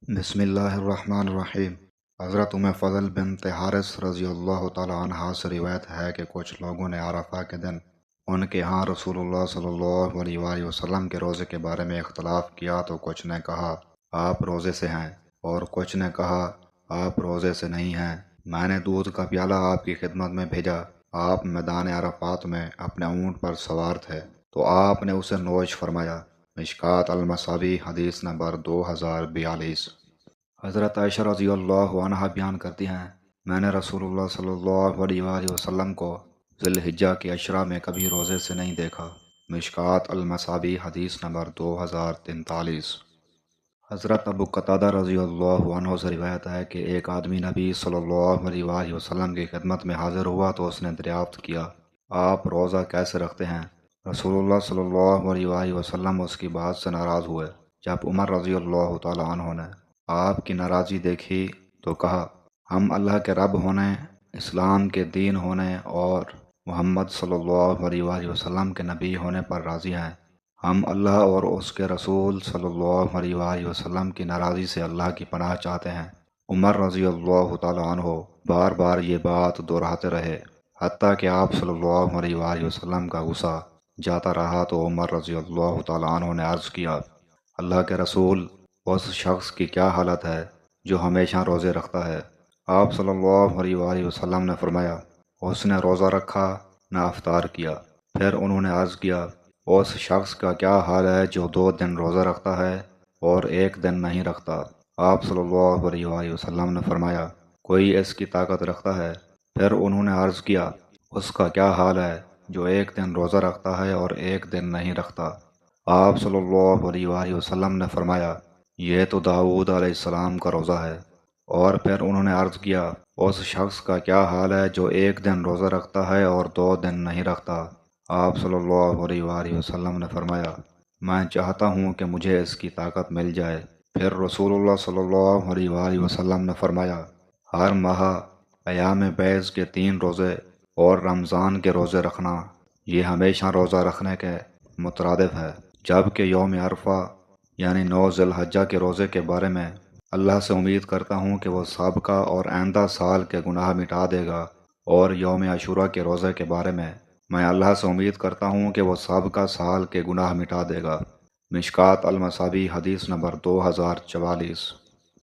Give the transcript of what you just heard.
بسم اللہ الرحمن الرحیم۔ حضرت فضل بنت حارث رضی اللہ تعالیٰ عنہا سے روایت ہے کہ کچھ لوگوں نے عرفہ کے دن ان کے ہاں رسول اللہ صلی اللہ علیہ وآلہ وسلم کے روزے کے بارے میں اختلاف کیا، تو کچھ نے کہا آپ روزے سے ہیں اور کچھ نے کہا آپ روزے سے نہیں ہیں۔ میں نے دودھ کا پیالہ آپ کی خدمت میں بھیجا، آپ میدان عرفات میں اپنے اونٹ پر سوار تھے تو آپ نے اسے نوش فرمایا۔ مشکوٰۃ المصابیح حدیث نمبر 2042۔ حضرت عائشہ رضی اللہ عنہا بیان کرتی ہیں، میں نے رسول اللہ صلی اللہ علیہ وآلہ وسلم کو ذی الحجہ کے عشرہ میں کبھی روزے سے نہیں دیکھا۔ مشکوٰۃ المصابیح حدیث نمبر 2043۔ حضرت ابو قتادہ رضی اللہ عنہ سے روایت ہے کہ ایک آدمی نبی صلی اللہ علیہ وآلہ وسلم کی خدمت میں حاضر ہوا تو اس نے دریافت کیا آپ روزہ کیسے رکھتے ہیں؟ رسول اللہ صلی اللہ علیہ وآلہ وسلم اس کی بات سے ناراض ہوئے۔ جب عمر رضی اللہ تعالیٰ عنہ نے آپ کی ناراضی دیکھی تو کہا ہم اللہ کے رب ہونے، اسلام کے دین ہونے اور محمد صلی اللہ علیہ وآلہ وسلم کے نبی ہونے پر راضی ہیں۔ ہم اللہ اور اس کے رسول صلی اللہ علیہ وآلہ وسلم کی ناراضی سے اللہ کی پناہ چاہتے ہیں۔ عمر رضی اللہ تعالیٰ عنہ بار بار یہ بات دہراتے رہے، حتیٰ کہ آپ صلی اللہ علیہ وآلہ وسلم کا غصہ جاتا رہا تو عمر رضی اللہ تعالیٰ عنہ نے عرض کیا اللہ کے رسول، اس شخص کی کیا حالت ہے جو ہمیشہ روزے رکھتا ہے؟ آپ صلی اللہ علیہ وآلہ وسلم نے فرمایا اس نے روزہ رکھا نہ افطار کیا۔ پھر انہوں نے عرض کیا اس شخص کا کیا حال ہے جو 2 دن روزہ رکھتا ہے اور 1 دن نہیں رکھتا؟ آپ صلی اللہ علیہ وآلہ وسلم نے فرمایا کوئی اس کی طاقت رکھتا ہے؟ پھر انہوں نے عرض کیا اس کا کیا حال ہے جو 1 دن روزہ رکھتا ہے اور 1 دن نہیں رکھتا؟ آپ صلی اللہ علیہ وآلہ وسلم نے فرمایا یہ تو داؤد علیہ السلام کا روزہ ہے۔ اور پھر انہوں نے عرض کیا اس شخص کا کیا حال ہے جو 1 دن روزہ رکھتا ہے اور 2 دن نہیں رکھتا؟ آپ صلی اللہ علیہ وآلہ وسلم نے فرمایا میں چاہتا ہوں کہ مجھے اس کی طاقت مل جائے۔ پھر رسول اللہ صلی اللہ علیہ وآلہ وسلم نے فرمایا ہر ماہ ایام بیض کے 3 روزے اور رمضان کے روزے رکھنا، یہ ہمیشہ روزہ رکھنے کے مترادف ہے، جبکہ یوم عرفہ یعنی 9 ذی الحجہ کے روزے کے بارے میں اللہ سے امید کرتا ہوں کہ وہ سابقہ اور آئندہ سال کے گناہ مٹا دے گا، اور یوم عاشوراء کے روزے کے بارے میں اللہ سے امید کرتا ہوں کہ وہ سابقہ سال کے گناہ مٹا دے گا۔ مشکوٰۃ المصابیح حدیث نمبر 2044۔